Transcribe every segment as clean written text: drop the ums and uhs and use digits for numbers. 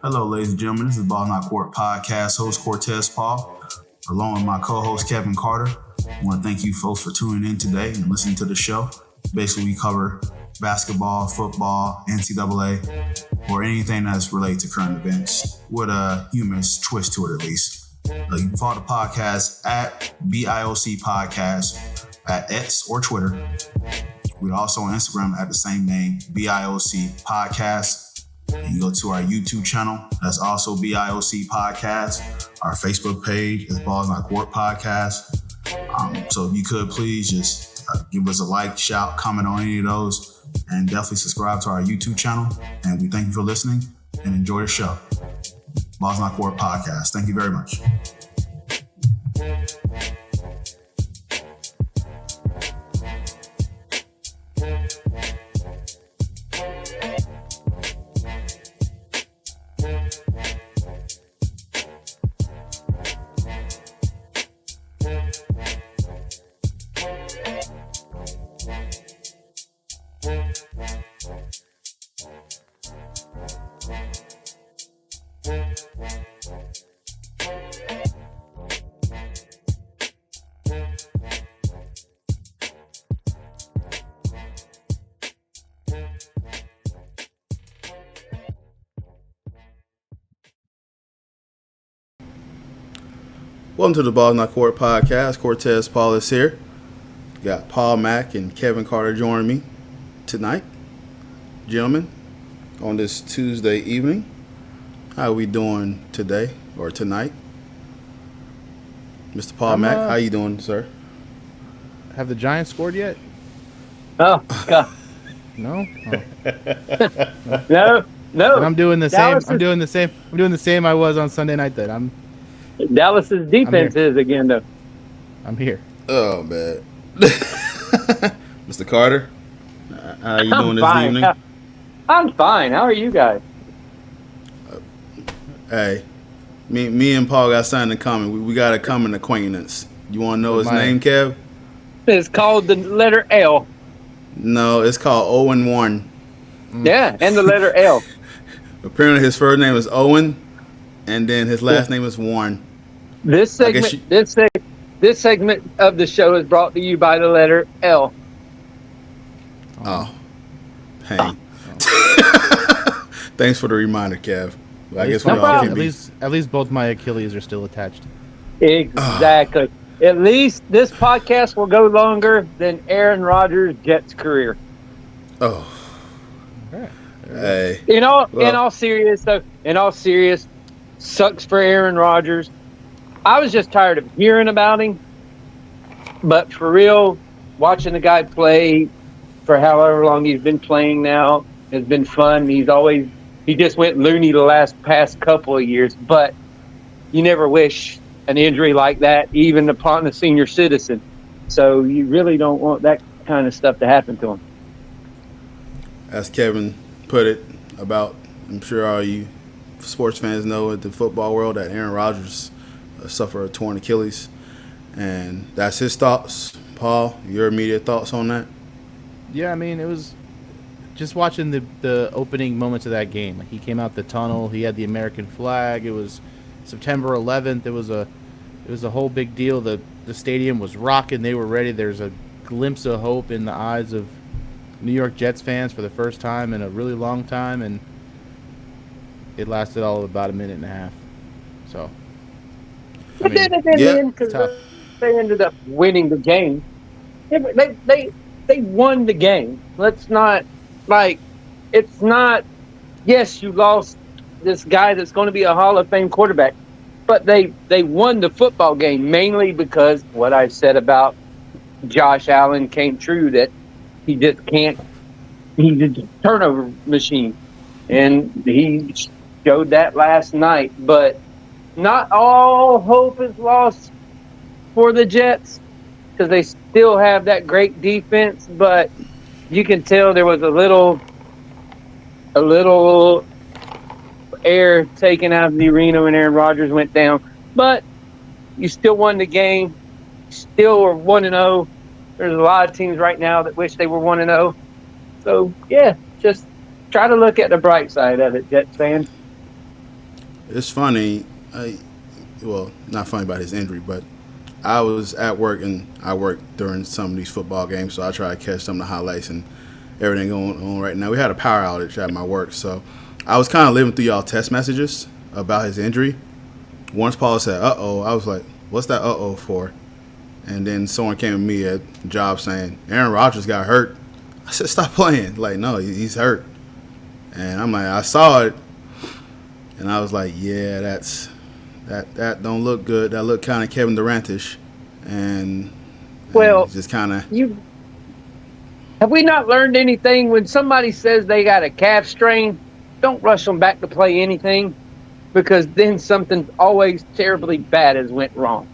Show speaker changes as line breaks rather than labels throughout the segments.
Hello, ladies and gentlemen. This is Ball Not Court Podcast host Cortez Paul, along with my co-host Kevin Carter. I want to thank you folks for tuning in today and listening to the show. Basically, we cover basketball, football, NCAA, or anything that's related to current events with a humorous twist to it, at least. You can follow the podcast at BIOC Podcast at X or Twitter. We're also on Instagram at the same name, BIOC Podcast. You go to our YouTube channel, that's also BIOC Podcast. Our Facebook page is Balls Not Court Podcast. So if you could please just give us a like, shout, comment on any of those, and definitely subscribe to our YouTube channel. And we thank you for listening and enjoy the show. Balls Not Court Podcast. Thank you very much. Welcome to the Balls Not Court Podcast. Cortez Paul is here. Got Paul Mack and Kevin Carter joining me tonight. Gentlemen, on this Tuesday evening, how are we doing today or tonight? Mr. Paul Mack, how you doing, sir?
Have the Giants scored yet?
Oh, God.
No?
No.
I'm doing the same. I'm doing the same I was on Sunday night then.
Dallas's defense is again, though.
I'm here.
Oh, man. Mr. Carter, how are you doing this evening?
I'm fine. How are you guys?
Hey, me and Paul got something in common. We got a common acquaintance. You want to know his name, Kev?
It's called the letter L.
No, it's called 0-1.
Yeah, and the letter L.
Apparently, his first name is Owen, and then his last name is Warren.
This segment, this segment of the show is brought to you by the letter L.
Oh, pain. Thanks for the reminder, Kev. Well, I guess we all can be.
At least both my Achilles are still attached.
Exactly. At least this podcast will go longer than Aaron Rodgers' Jets career.
Oh.
Right.
Hey.
In all serious, sucks for Aaron Rodgers. I was just tired of hearing about him. But for real, watching the guy play for however long he's been playing now has been fun. He just went loony the past couple of years, but you never wish an injury like that, even upon a senior citizen. So you really don't want that kind of stuff to happen to him.
As Kevin put it about, I'm sure all you sports fans know in the football world that Aaron Rodgers suffered a torn Achilles. And that's his thoughts. Paul, your immediate thoughts on that?
Yeah, I mean, it was just watching the opening moments of that game. He came out the tunnel. He had the American flag. It was September 11th. It was a whole big deal. The stadium was rocking. They were ready. There's a glimpse of hope in the eyes of New York Jets fans for the first time in a really long time, and it lasted all of about a minute and a half. So, I mean,
because they ended up winning the game. Yeah, but they won the game. Let's not it's not. Yes, you lost this guy that's going to be a Hall of Fame quarterback, but they won the football game mainly because what I said about Josh Allen came true, that he just can't. He's a turnover machine, and he showed that last night. But not all hope is lost for the Jets because they still have that great defense. But you can tell there was a little air taken out of the arena when Aaron Rodgers went down. But you still won the game. Still are 1-0. There's a lot of teams right now that wish they were 1-0. So, yeah, just try to look at the bright side of it, Jets fans.
It's funny. Well, not funny about his injury, but I was at work and I work during some of these football games, so I try to catch some of the highlights and everything going on right now. We had a power outage at my work, so I was kind of living through y'all text messages about his injury. Once Paul said, "Uh-oh," I was like, "What's that uh-oh for?" And then someone came to me at the job saying, "Aaron Rodgers got hurt." I said, "Stop playing." Like, no, he's hurt. And I'm like, I saw it, and I was like, yeah, that don't look good. That look kind of Kevin Durant-ish. And
Well,
just kind of.
Have we not learned anything? When somebody says they got a calf strain, don't rush them back to play anything, because then something always terribly bad has went wrong.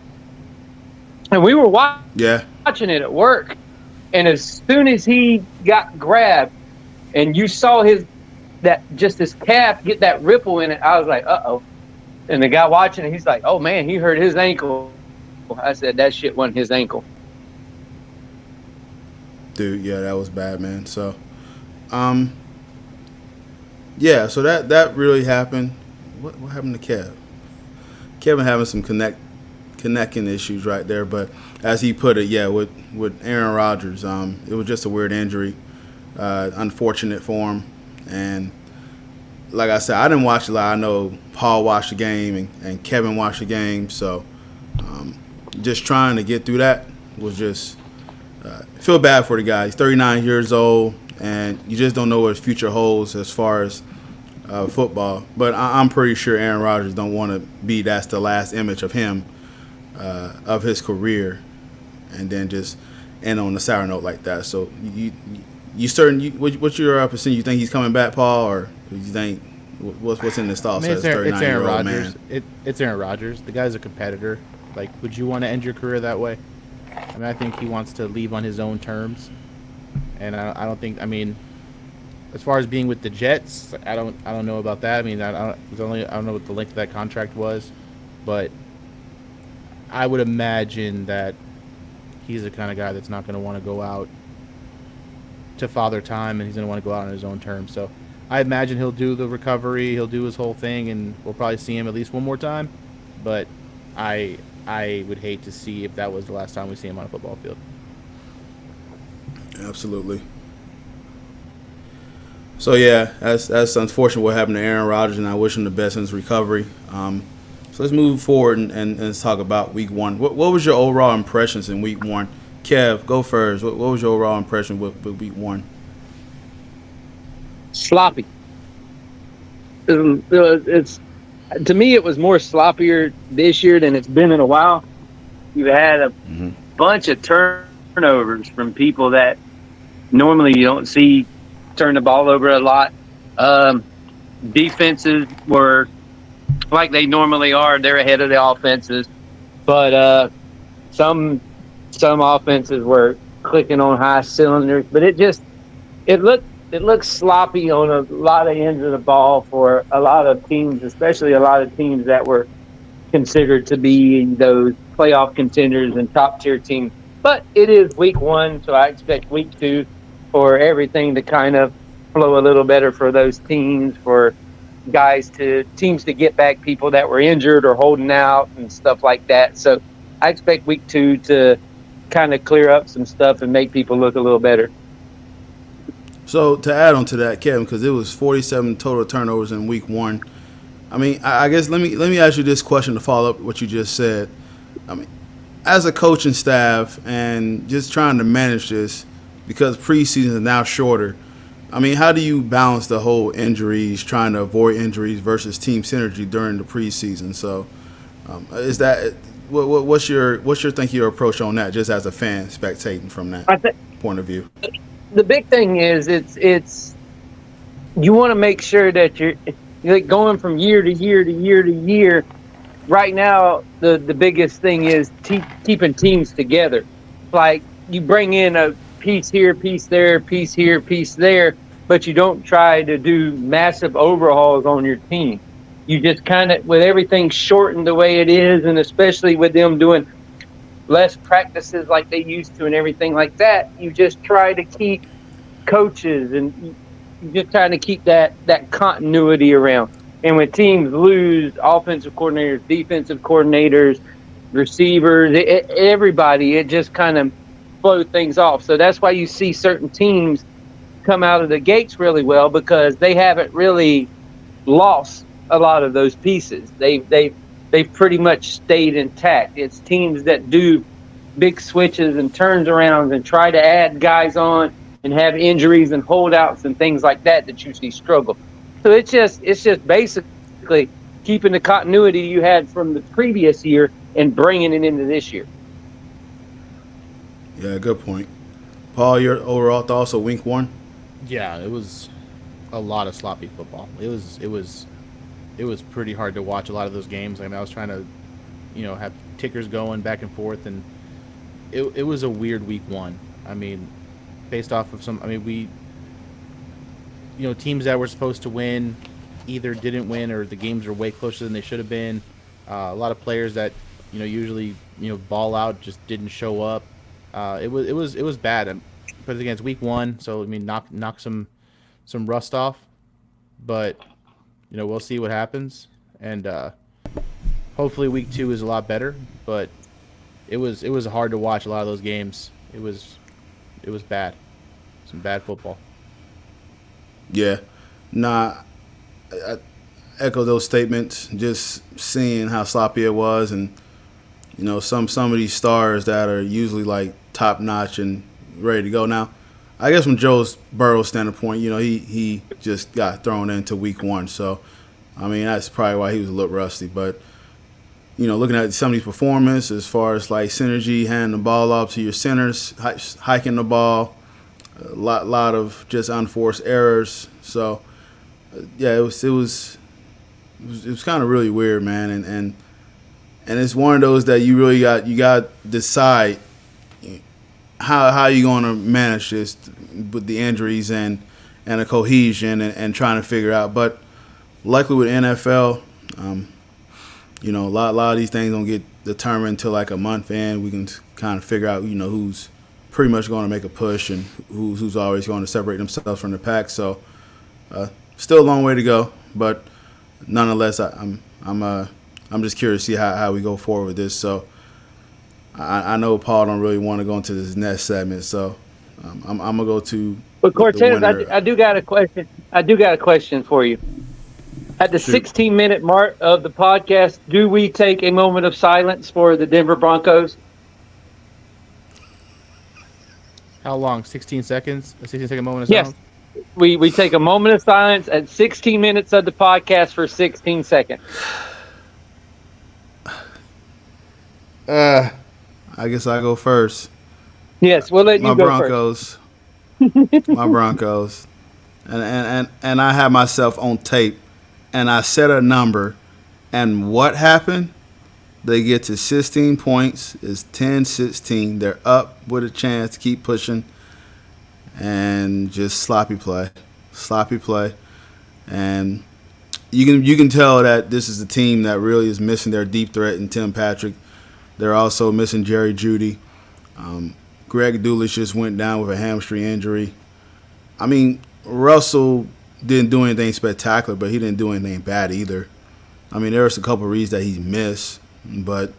And we were watching it at work, and as soon as he got grabbed, and you saw his calf get that ripple in it, I was like, uh-oh. And the guy watching it, he's like, oh, man, he hurt his ankle. I said, that shit wasn't his ankle.
Dude, yeah, that was bad, man. So, yeah, so that really happened. What happened to Kev? Kevin having some connecting issues right there, but as he put it, yeah, with Aaron Rodgers, it was just a weird injury, unfortunate for him. And like I said, I didn't watch a lot. I know Paul watched the game and Kevin watched the game, so just trying to get through that was just feel bad for the guy. He's 39 years old, and you just don't know what his future holds as far as football. But I'm pretty sure Aaron Rodgers don't want to be that's the last image of him, of his career, and then just end on a sour note like that. So what's your percent? You think he's coming back, Paul, or you think what's in this thought?
It's Aaron Rodgers. It's Aaron Rodgers. The guy's a competitor. Like, would you want to end your career that way? I mean, I think he wants to leave on his own terms, and I don't think. I mean, as far as being with the Jets, I don't know about that. I mean, I don't know what the length of that contract was, but I would imagine that he's the kind of guy that's not going to want to go out to Father Time, and he's going to want to go out on his own terms. So I imagine he'll do the recovery, he'll do his whole thing, and we'll probably see him at least one more time. But I would hate to see if that was the last time we see him on a football field.
Absolutely. So yeah, that's unfortunate what happened to Aaron Rodgers, and I wish him the best in his recovery. So let's move forward and let's talk about Week 1. What was your overall impressions in Week 1? Kev, go first. What was your overall impression with Week 1?
Sloppy. It's to me, it was more sloppier this year than it's been in a while. You've had a bunch of turnovers from people that normally you don't see turn the ball over a lot. Defenses were like they normally are. They're ahead of the offenses. But some offenses were clicking on high cylinders. But it looks sloppy on a lot of ends of the ball for a lot of teams, especially a lot of teams that were considered to be those playoff contenders and top-tier teams. But it is Week 1, so I expect Week 2 for everything to kind of flow a little better for those teams, for teams to get back people that were injured or holding out and stuff like that. So I expect Week 2 to kind of clear up some stuff and make people look a little better.
So to add on to that, Kevin, because it was 47 total turnovers in Week 1. I mean, I guess let me ask you this question to follow up what you just said. I mean, as a coaching staff and just trying to manage this, because preseason is now shorter, I mean, how do you balance the whole injuries, trying to avoid injuries versus team synergy during the preseason? So, is that what's your approach on that, just as a fan spectating from that point of view?
The big thing is it's you want to make sure that you're like going from year to year to year to year. Right now, the biggest thing is keeping teams together. Like, you bring in a piece here, piece there, piece here, piece there, but you don't try to do massive overhauls on your team. You just kind of, with everything shortened the way it is, and especially with them doing less practices like they used to and everything like that, you just try to keep coaches and you're just trying to keep that continuity around. And when teams lose offensive coordinators, defensive coordinators, receivers, everybody, it just kind of blows things off. So that's why you see certain teams come out of the gates really well, because they haven't really lost a lot of those pieces. They've pretty much stayed intact. It's teams that do big switches and turns around and try to add guys on and have injuries and holdouts and things like that you see struggle. So it's just basically keeping the continuity you had from the previous year and bringing it into this year.
Yeah, good point. Paul, your overall thoughts of week 1?
Yeah, it was a lot of sloppy football. It was pretty hard to watch a lot of those games. I mean, I was trying to, have tickers going back and forth, and it was a weird week 1. I mean, based off of teams that were supposed to win either didn't win, or the games were way closer than they should have been. A lot of players that usually ball out just didn't show up. It was bad. But again, it's week 1, so I mean, knock some rust off. But we'll see what happens, and hopefully week 2 is a lot better. But it was hard to watch a lot of those games. It was bad, some bad football.
Yeah, I echo those statements. Just seeing how sloppy it was, and some of these stars that are usually like top notch and ready to go. Now, I guess from Joe Burrow's standpoint, he just got thrown into week 1, so I mean that's probably why he was a little rusty. But looking at some of these performances as far as like synergy, handing the ball off to your centers, hiking the ball, a lot of just unforced errors. So yeah, it was kind of really weird, man, and it's one of those that you really got to decide how you going to manage this with the injuries and a cohesion and trying to figure out. But luckily with NFL, a lot of these things don't get determined until like a month in. We can kind of figure out who's pretty much going to make a push and who's always going to separate themselves from the pack. So still a long way to go, but nonetheless, I'm just curious to see how we go forward with this. So I know Paul don't really want to go into this next segment, so I'm gonna go to.
But Cortez, I do got a question. I do got a question for you. At the 16-minute mark of the podcast, do we take a moment of silence for the Denver Broncos?
How long? 16 seconds? A 16-second moment of
silence? Yes. We take a moment of silence at 16 minutes of the podcast for 16 seconds.
I guess I go first.
Yes, we'll let you go first.
My Broncos. And I have myself on tape, and I set a number, and what happened? They get to 16 points. It's 10-16. They're up with a chance to keep pushing, and just sloppy play. And you can tell that this is a team that really is missing their deep threat in Tim Patrick. They're also missing Jerry Jeudy. Greg Dulcich just went down with a hamstring injury. I mean, Russell didn't do anything spectacular, but he didn't do anything bad either. I mean, there was a couple of reads that he missed, but,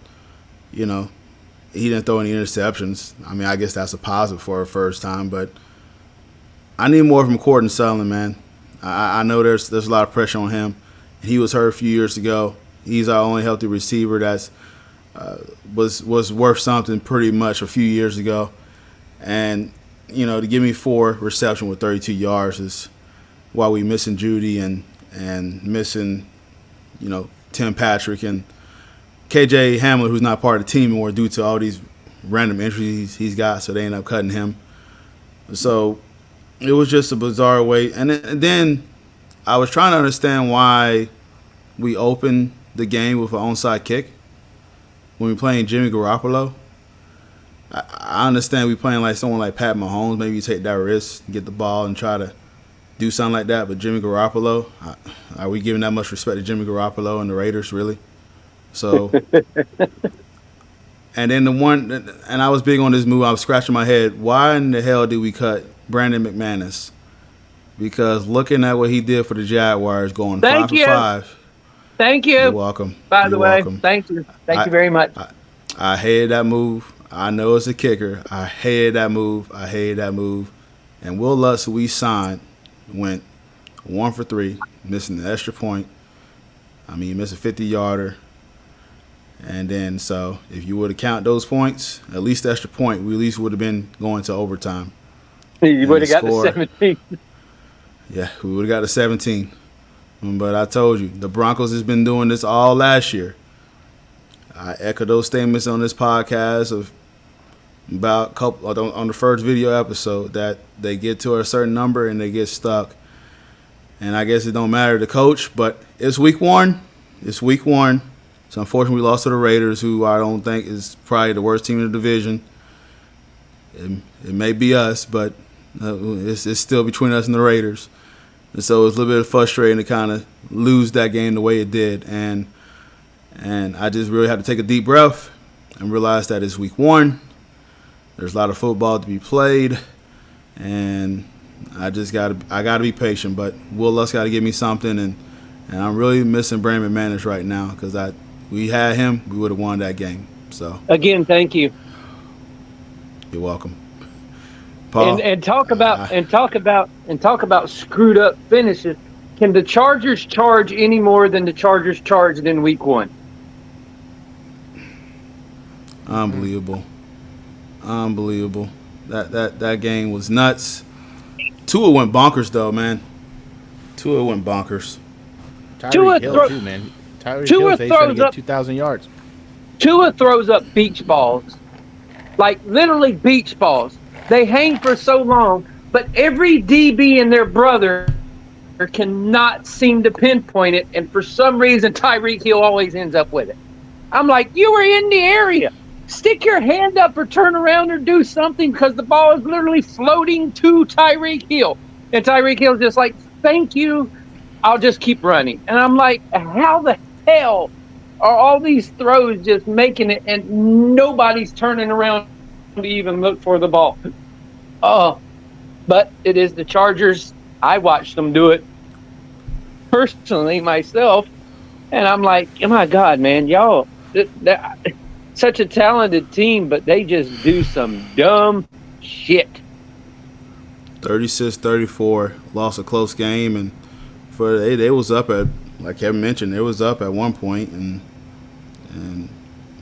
he didn't throw any interceptions. I mean, I guess that's a positive for a first time, but I need more from Cortland Sutherland, man. I know there's a lot of pressure on him. He was hurt a few years ago. He's our only healthy receiver that's was worth something pretty much a few years ago. And, to give me 4 receptions with 32 yards is why we missing Jeudy and missing, Tim Patrick and KJ Hamler, who's not part of the team anymore due to all these random injuries he's got, so they end up cutting him. So it was just a bizarre way. And then I was trying to understand why we opened the game with an onside kick when we're playing Jimmy Garoppolo. I understand we playing like someone like Pat Mahomes. Maybe you take that risk, get the ball, and try to do something like that. But Jimmy Garoppolo, are we giving that much respect to Jimmy Garoppolo and the Raiders, really? So, and then and I was big on this move. I was scratching my head. Why in the hell did we cut Brandon McManus because looking at what he did for the Jaguars, going
Thank
5
you.
for 5.
Thank you.
You're welcome.
By the
You're
way,
welcome.
thank you. Thank you very much.
I hated that move. I know it's a kicker. I hated that move. And Will Lutz, who we signed, went 1 for 3, missing the extra point. I mean, he missed a 50-yarder. And then, so if you would have counted those points, at least the extra point, we at least would have been going to overtime.
You would have got the 17.
Yeah, we would have got the 17. But I told you, the Broncos has been doing this all last year. I echo those statements on this podcast about on the first video episode that they get to a certain number and they get stuck. And I guess it don't matter to coach, but it's week 1. So unfortunately, we lost to the Raiders, who I don't think is probably the worst team in the division. It may be us, but it's still between us and the Raiders. And so it's a little bit frustrating to kind of lose that game the way it did. And I just really had to take a deep breath and realize that it's week 1. There's a lot of football to be played. And I got to be patient. But Will Lutz got to give me something. And I'm really missing Brandon McManus right now because we had him, we would have won that game. So
again, thank you.
You're welcome. Paul,
And talk about screwed up finishes. Can the Chargers charge any more than the Chargers charged in week 1?
Unbelievable. That game was nuts. Tua went bonkers though, man. Tua went bonkers.
Tyreek Hill too, man. Tyreek Hill trying to get 2,000 yards.
Tua throws up beach balls, like literally beach balls. They hang for so long, but every DB and their brother cannot seem to pinpoint it, and for some reason Tyreek Hill always ends up with it. I'm like, you were in the area. Stick your hand up or turn around or do something because the ball is literally floating to Tyreek Hill. And Tyreek Hill's just like, thank you, I'll just keep running. And I'm like, how the hell are all these throws just making it and nobody's turning around to even look for the ball? But it is the Chargers. I watched them do it personally myself, and I'm like, oh my God, man, y'all, such a talented team, but they just do some dumb shit.
36-34, lost a close game, and they was up at, like Kevin mentioned, they was up at one point, and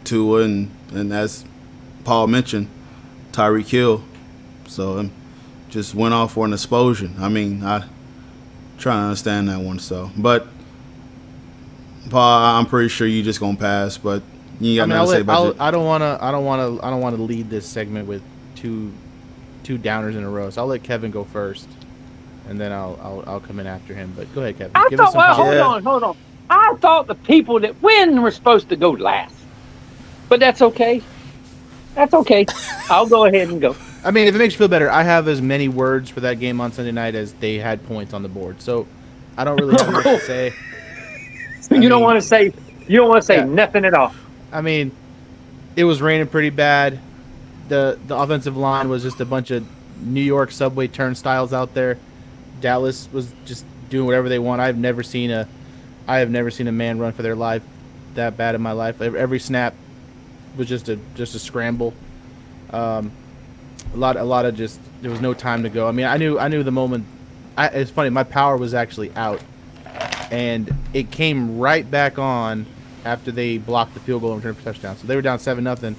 Tua and as Paul mentioned, Tyreek Hill, so just went off for an explosion. I mean, I trying to understand that one. So, but Paul, I'm pretty sure you just gonna pass. But you got nothing to say about it.
I don't want to lead this segment with two downers in a row. So I'll let Kevin go first, and then I'll come in after him. But go ahead, Kevin.
Hold on. I thought the people that win were supposed to go last, but that's okay. I'll go ahead and go.
I mean, if it makes you feel better, I have as many words for that game on Sunday night as they had points on the board. So I don't really have much to say.
You don't want to say nothing at all.
I mean, it was raining pretty bad. The offensive line was just a bunch of New York subway turnstiles out there. Dallas was just doing whatever they want. I have never seen a man run for their life that bad in my life. Every snap was just a scramble. A lot of just, there was no time to go. I mean, I knew the moment. It's funny, my power was actually out, and it came right back on after they blocked the field goal and returned for touchdown. So they were down 7-0,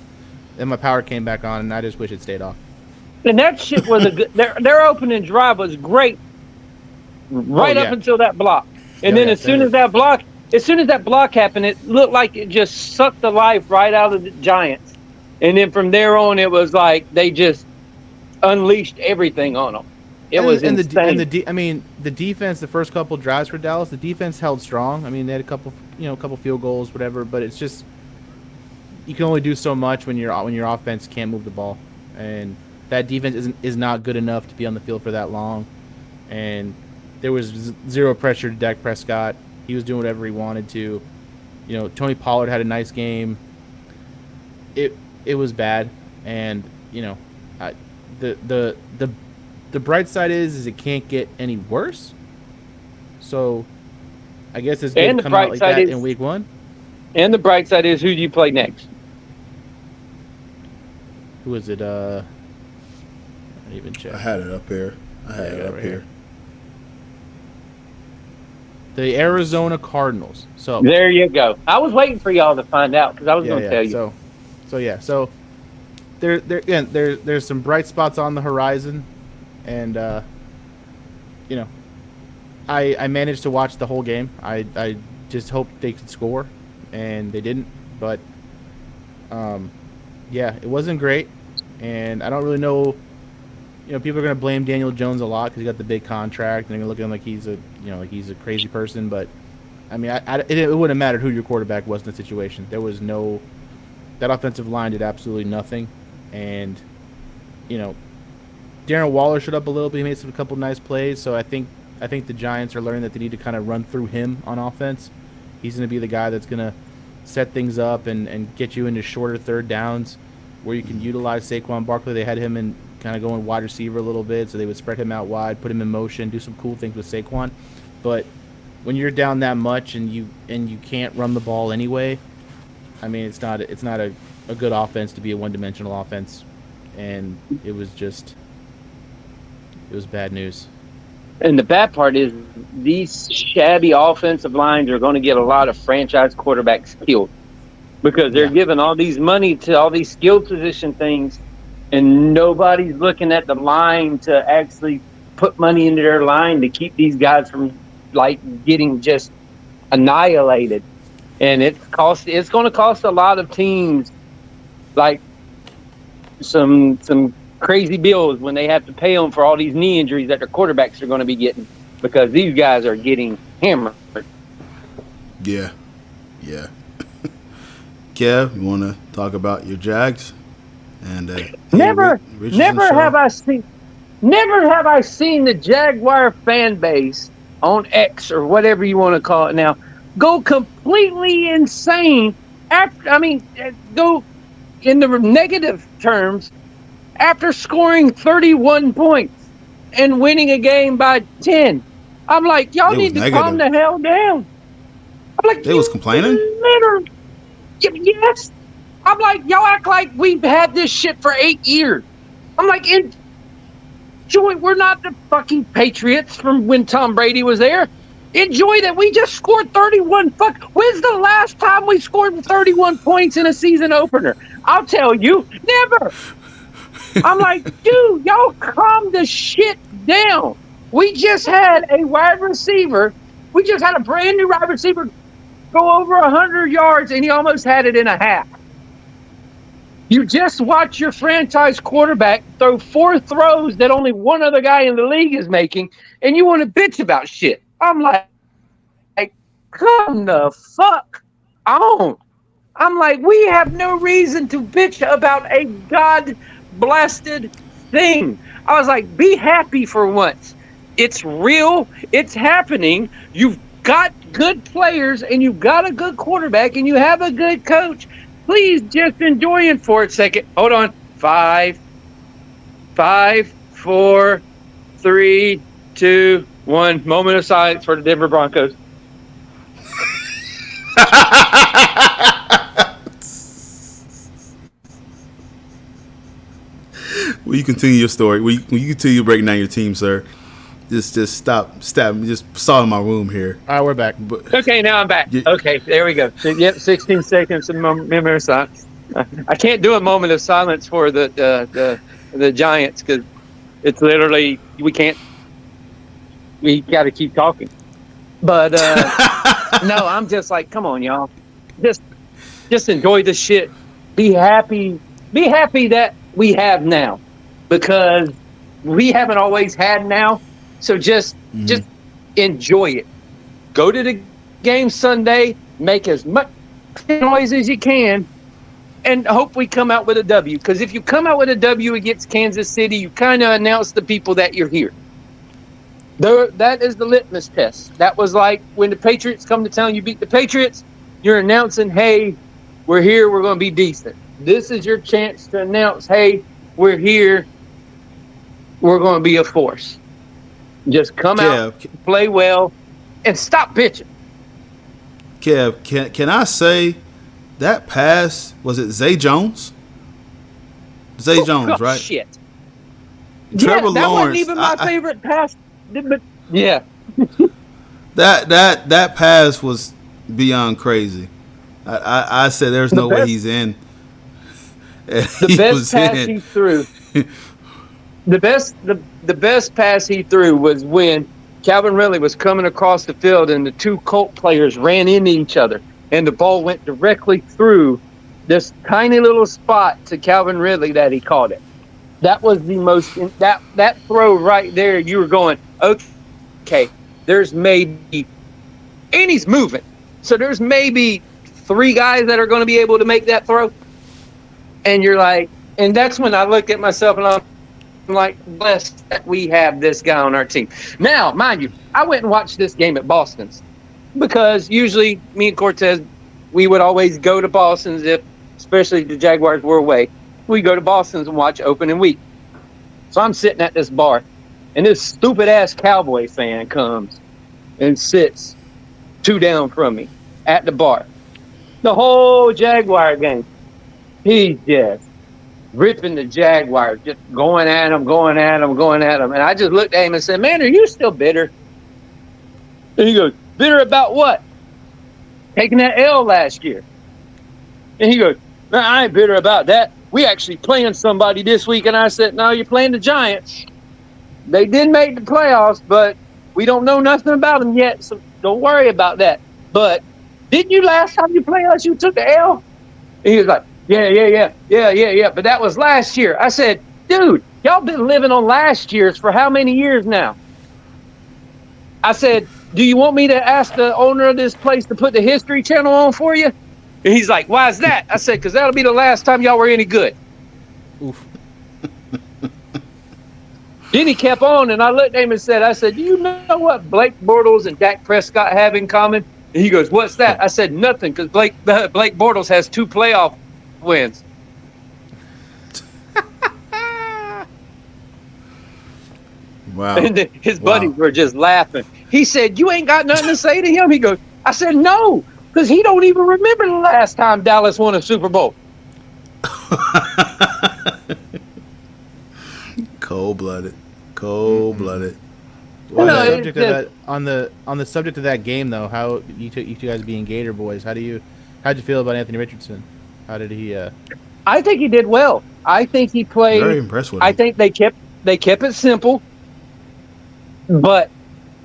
then my power came back on, and I just wish it stayed off.
And that shit was a good. Their opening drive was great, up until that block. And then as soon as that block happened, it looked like it just sucked the life right out of the Giants. And then from there on, it was like they just unleashed everything on them. It was insane.
The defense, the first couple drives for Dallas, the defense held strong. I mean, they had a couple field goals, whatever. But it's just, you can only do so much when your offense can't move the ball, and that defense is not good enough to be on the field for that long. And there was zero pressure to Dak Prescott. He was doing whatever he wanted to. Tony Pollard had a nice game. It was bad, and the the bright side is it can't get any worse. So I guess it's going to come out like that in week 1.
And the bright side is, who do you play next?
Who is it? I didn't even check.
I had it up here. Here.
The Arizona Cardinals. So
there you go. I was waiting for y'all to find out because I was going to tell you.
So there's some bright spots on the horizon, and I managed to watch the whole game. I just hoped they could score, and they didn't. But it wasn't great, and I don't really know. People are going to blame Daniel Jones a lot because he got the big contract, and they're going to look at him like he's a crazy person. But I mean, it wouldn't have mattered who your quarterback was in the situation. There was that offensive line did absolutely nothing, and Darren Waller showed up a little bit. He made a couple nice plays. So I think the Giants are learning that they need to kind of run through him on offense. He's going to be the guy that's going to set things up and get you into shorter third downs where you can utilize Saquon Barkley. They had him in kind of going wide receiver a little bit, so they would spread him out wide, put him in motion, do some cool things with Saquon. But when you're down that much and you can't run the ball anyway, I mean, it's not a good offense to be a one-dimensional offense, and it was bad news.
And the bad part is these shabby offensive lines are going to get a lot of franchise quarterbacks killed because they're giving all these money to all these skill position things, and nobody's looking at the line to actually put money into their line to keep these guys from getting just annihilated. And it's going to cost a lot of teams some crazy bills when they have to pay them for all these knee injuries that their quarterbacks are going to be getting because these guys are getting hammered.
Yeah. Kev, you want to talk about your Jags? And
never have I seen the Jaguar fan base on X or whatever you want to call it now go completely insane go in the negative terms after scoring 31 points and winning a game by 10. I'm like, y'all need to calm the hell down. I'm like,
they was complaining?
Yes. I'm like, y'all act like we've had this shit for 8 years. I'm like, enjoy. We're not the fucking Patriots from when Tom Brady was there. Enjoy that we just scored 31. When's the last time we scored 31 points in a season opener? I'll tell you, never. I'm like, dude, y'all calm the shit down. We just had a wide receiver. We just had a brand new wide receiver go over 100 yards, and he almost had it in a half. You just watch your franchise quarterback throw 4 throws that only one other guy in the league is making, and you want to bitch about shit. I'm like, come the fuck on. I'm like, we have no reason to bitch about a God-blasted thing. I was like, be happy for once. It's real. It's happening. You've got good players, and you've got a good quarterback, and you have a good coach. Please just enjoy it for a second. Hold on. 5, 4, 3, 2, 1. Moment of silence for the Denver Broncos.
Will you continue your story? Will you continue breaking down your team, sir? Just stop. Just saw in my room here.
All right, we're back.
Okay, now I'm back. Okay, there we go. Yep, 16 seconds of moment of silence. I can't do a moment of silence for the Giants because it's literally we got to keep talking. But no, I'm just like, come on, y'all. Just enjoy the shit. Be happy. Be happy that we have now because we haven't always had now. So just enjoy it. Go to the game Sunday, make as much noise as you can, and hope we come out with a W. Because if you come out with a W against Kansas City, you kind of announce to people that you're here. That is the litmus test. That was like when the Patriots come to town, you beat the Patriots, you're announcing, hey, we're here, we're going to be decent. This is your chance to announce, hey, we're here, we're going to be a force. Just come out, play well, and stop pitching.
Kev, can I say that pass, was it Zay Jones? Zay Jones, right?
Shit.
Trevor
that
Lawrence,
wasn't even my favorite pass. But yeah.
that pass was beyond crazy. I said there's no way he's in.
The best pass he threw. The best pass he threw was when Calvin Ridley was coming across the field and the two Colt players ran into each other and the ball went directly through this tiny little spot to Calvin Ridley that he caught it. That was the most that throw right there. You were going, okay, there's maybe, and he's moving, so there's maybe 3 guys that are going to be able to make that throw. And you're like, and that's when I looked at myself and I'm like, blessed that we have this guy on our team. Now, mind you, I went and watched this game at Boston's because usually me and Cortez, we would always go to Boston's especially the Jaguars were away. We go to Boston's and watch opening week. So I'm sitting at this bar, and this stupid-ass Cowboy fan comes and sits 2 down from me at the bar. The whole Jaguar game, he's just ripping the Jaguars, just going at them. And I just looked at him and said, man, are you still bitter? And he goes, bitter about what? Taking that L last year. And he goes, no, I ain't bitter about that. We actually playing somebody this week. And I said, no, you're playing the Giants. They did make the playoffs, but we don't know nothing about them yet, so don't worry about that. But didn't you last time you played us, you took the L? And he was like, yeah. But that was last year. I said, dude, y'all been living on last year's for how many years now? I said, do you want me to ask the owner of this place to put the History Channel on for you? And he's like, why is that? I said, because that'll be the last time y'all were any good.
Oof.
Then he kept on, and I looked at him and said, do you know what Blake Bortles and Dak Prescott have in common? And he goes, what's that? I said, nothing, because Blake Bortles has 2 playoff wins.
Wow.
And his buddies were just laughing. He said, you ain't got nothing to say to him? He goes, I said, no, because he don't even remember the last time Dallas won a Super Bowl.
Cold-blooded.
Mm-hmm. On the subject of that, on the subject of that game, though, how you two guys being Gator boys, how'd you feel about Anthony Richardson? How did he?
I think he did well. I think he played.
Very impressed with him.
I think they kept it simple, but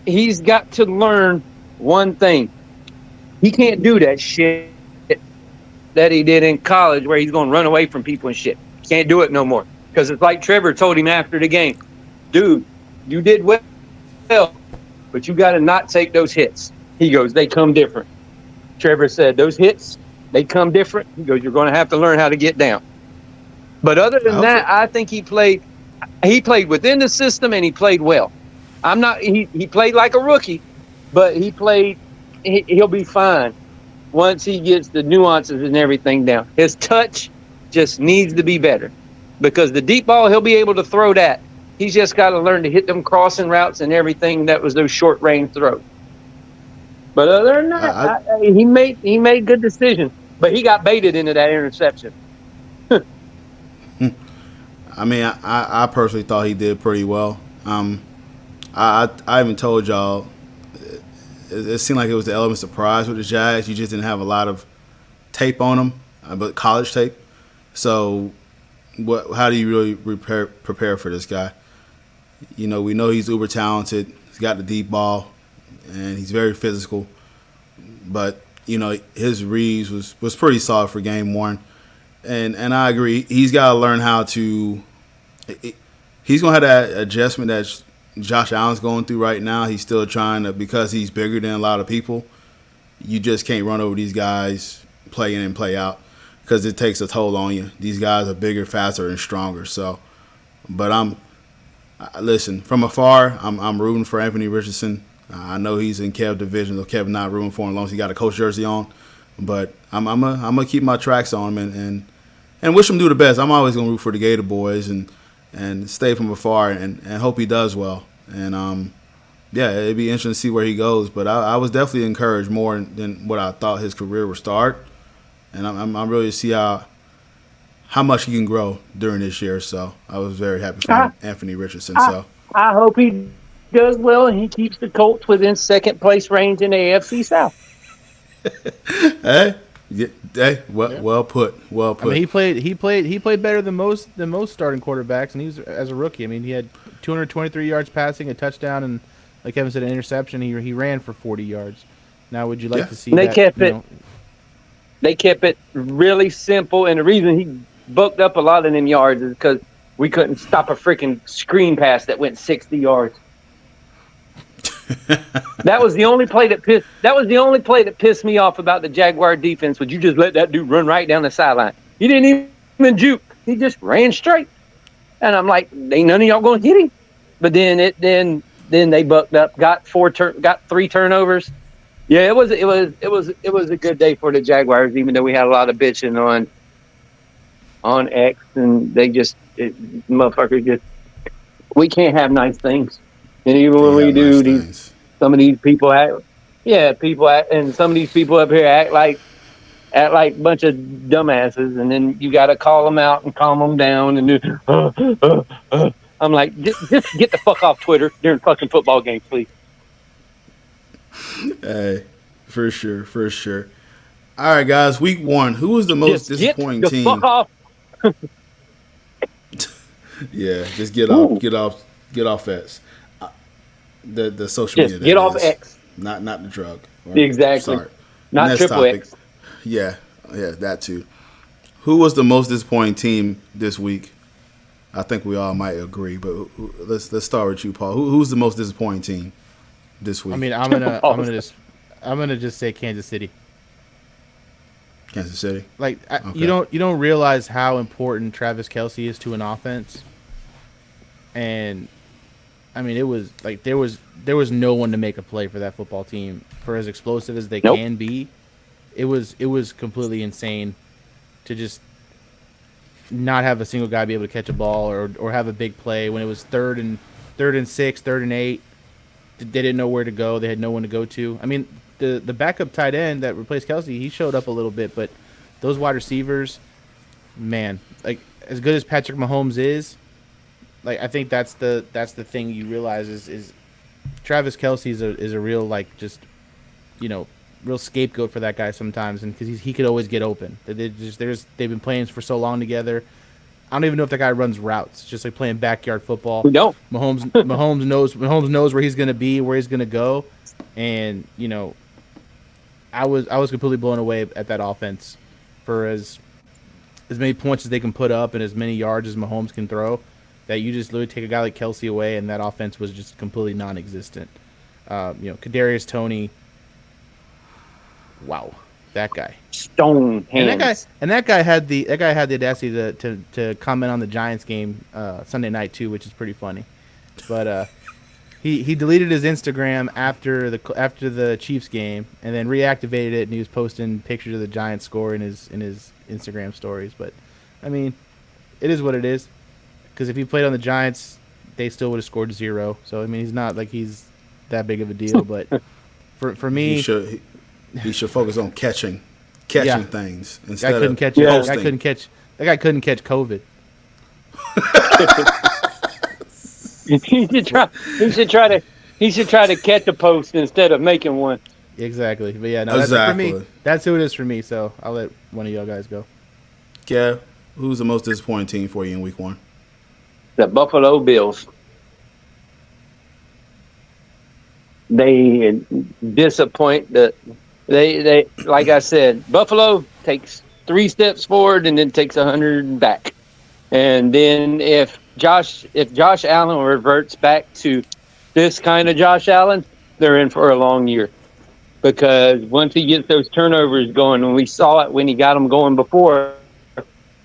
he's got to learn one thing. He can't do that shit that he did in college, where he's going to run away from people and shit. Can't do it no more. Because it's like Trevor told him after the game, dude, you did well, but you got to not take those hits. He goes, they come different. Trevor said, those hits, they come different. He goes, you're going to have to learn how to get down. But other than that, I think he played within the system, and he played well. He played like a rookie, but he'll be fine once he gets the nuances and everything down. His touch just needs to be better, because the deep ball, he'll be able to throw that. He's just got to learn to hit them crossing routes and everything that was those short range throws. But other than that, he made good decisions. But he got baited into that interception.
I mean, I personally thought he did pretty well. I even told y'all, it seemed like it was the element of surprise with the Jags. You just didn't have a lot of tape on them, but college tape. So how do you really prepare for this guy? You know, we know he's uber talented. He's got the deep ball, and he's very physical. But, you know, his reads was pretty solid for game 1. And I agree. He's got to learn how to – he's going to have that adjustment that Josh Allen's going through right now. He's still trying to – because he's bigger than a lot of people, you just can't run over these guys play in and play out, because it takes a toll on you. These guys are bigger, faster, and stronger. So, but listen, from afar, I'm rooting for Anthony Richardson. I know he's in Kev's division, so Kev's not rooting for him as long as he got a coach jersey on. But I'm gonna keep my tracks on him and wish him do the best. I'm always gonna root for the Gator boys, and and stay from afar and hope he does well. And yeah, it'd be interesting to see where he goes. But I was definitely encouraged more than what I thought his career would start. And I'm really to see how much he can grow during this year. So I was very happy for Anthony Richardson.
I hope he does well and he keeps the Colts within second place range in the AFC South.
Hey, well put.
I mean, he played better than most starting quarterbacks, and he was as a rookie. I mean, he had 223 yards passing, a touchdown, and like Kevin said, an interception. He ran for 40 yards. Now, would you like to see
and
that?
They kept it really simple, and the reason he bucked up a lot of them yards is because we couldn't stop a freaking screen pass that went 60 yards. That was the only play that pissed me off about the Jaguar defense. Would you just let that dude run right down the sideline? He didn't even juke. He just ran straight. And I'm like, ain't none of y'all gonna hit him. But then they bucked up, got 3 turnovers. Yeah, it was a good day for the Jaguars, even though we had a lot of bitching on X, and motherfuckers just, we can't have nice things. And even when we do, some of these people and some of these people up here act like a bunch of dumbasses, and then you got to call them out and calm them down. And I'm like, just get the fuck off Twitter during fucking football games, please.
Hey, for sure. All right, guys, week 1. Who was the most disappointing team?
Fuck off.
Yeah, just get off X. The social media.
Get off X.
Not the drug.
Exactly.
Sorry.
Not
Next
triple
topic.
X.
Yeah, that too. Who was the most disappointing team this week? I think we all might agree, but let's start with you, Paul. Who's the most disappointing team this week?
I mean, I'm gonna just say Kansas City.
Kansas City.
Like okay. You don't realize how important Travis Kelce is to an offense, and I mean, it was like there was no one to make a play for that football team. For as explosive as they can be, it was completely insane to just not have a single guy be able to catch a ball or have a big play when it was third and 6, 3rd and 8. They didn't know where to go. They had no one to go to. I mean, the backup tight end that replaced Kelce, he showed up a little bit, but those wide receivers, man, like as good as Patrick Mahomes is, like I think that's the thing you realize is Travis Kelce is a real like just real scapegoat for that guy sometimes, and because he could always get open. They've been playing for so long together. I don't even know if that guy runs routes. Just like playing backyard football.
We don't.
Mahomes knows where he's going to be, where he's going to go, and I was completely blown away at that offense for as many points as they can put up and as many yards as Mahomes can throw. That you just literally take a guy like Kelce away, and that offense was just completely non-existent. Kadarius Toney. Wow, that guy.
Stone hands.
And that guy had the audacity to comment on the Giants game Sunday night too, which is pretty funny. But he deleted his Instagram after the Chiefs game, and then reactivated it, and he was posting pictures of the Giants score in his Instagram stories. But I mean, it is what it is. Because if he played on the Giants, they still would have scored 0. So I mean, he's not like he's that big of a deal. But for me,
he should focus on catching things instead of
posting. That guy couldn't catch COVID.
He should try to catch a post instead of making one.
Exactly. But yeah, no,
exactly.
For me, that's who it is for me. So I'll let one of y'all guys go.
Kev, who's the most disappointing team for you in week 1?
The Buffalo Bills. They disappoint. They like I said, Buffalo takes 3 steps forward and then takes 100 back. And then if Josh Allen reverts back to this kind of Josh Allen, they're in for a long year. Because once he gets those turnovers going, and we saw it when he got them going before,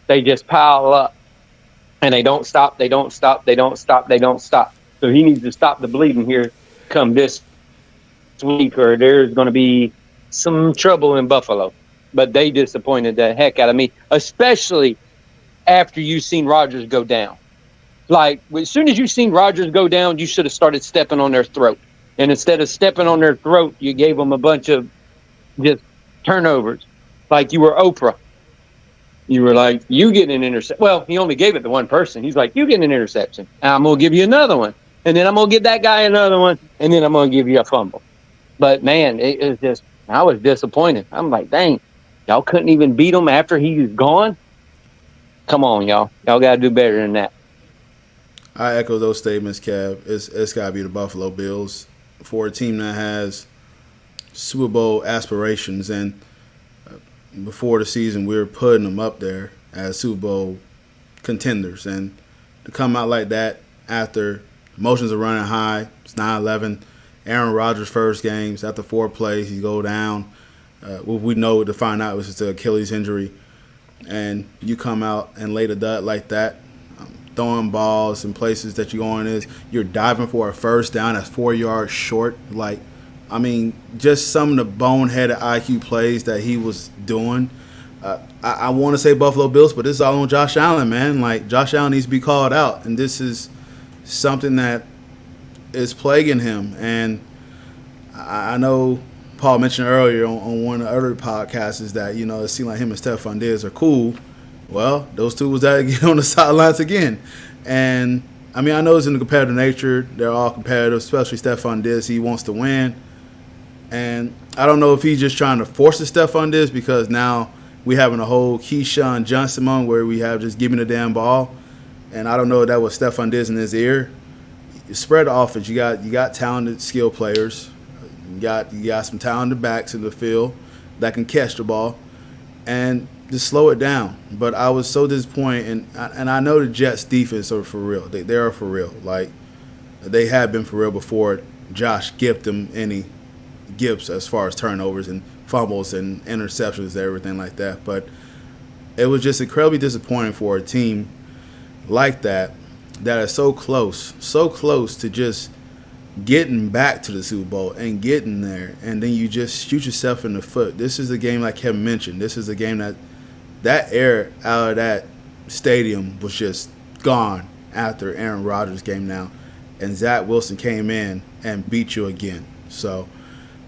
they just pile up. And they don't stop. So he needs to stop the bleeding here come this week, or there's going to be some trouble in Buffalo. But they disappointed the heck out of me, especially after you've seen Rodgers go down. Like, as soon as you seen Rodgers go down, you should have started stepping on their throat. And instead of stepping on their throat, you gave them a bunch of just turnovers. Like you were Oprah. You were like, you get an interception. Well, he only gave it to one person. He's like, you get an interception. I'm going to give you another one. And then I'm going to give that guy another one. And then I'm going to give you a fumble. But, man, it was just, I was disappointed. I'm like, dang, y'all couldn't even beat him after he was gone? Come on, y'all. Y'all got to do better than that.
I echo those statements, Kev. It's got to be the Buffalo Bills for a team that has Super Bowl aspirations. And before the season, we were putting them up there as Super Bowl contenders. And to come out like that after emotions are running high, it's 9-11, Aaron Rodgers' first games, after 4 plays, he go down. We know to find out it was just an Achilles injury. And you come out and lay the dud like that, throwing balls in places that you're going is, you're diving for a first down that's 4 yards short. Like, I mean, just some of the boneheaded IQ plays that he was doing. I want to say Buffalo Bills, but this is all on Josh Allen, man. Like, Josh Allen needs to be called out, and this is something that is plaguing him. And I know Paul mentioned earlier on one of the other podcasts is that, you know, it seemed like him and Stephon Diggs are cool. Well, those two was that get on the sidelines again. And, I mean, I know it's in the competitive nature. They're all competitive, especially Stephon Diggs. He wants to win. And I don't know if he's just trying to force the Stephon Diggs because now we having a whole Keyshawn Johnson moment where we have just giving the damn ball. And I don't know if that was Stephon Diggs in his ear. You spread the offense. You got talented, skilled players. You got some talented backs in the field that can catch the ball. And just slow it down. But I was so disappointed, and I know the Jets' defense are for real. They are for real. Like, they have been for real before Josh gave them any gifts as far as turnovers and fumbles and interceptions and everything like that. But it was just incredibly disappointing for a team like that is so close to just getting back to the Super Bowl and getting there, and then you just shoot yourself in the foot. This is a game, like Kevin mentioned, this is a game that air out of that stadium was just gone after Aaron Rodgers game now, and Zach Wilson came in and beat you again, so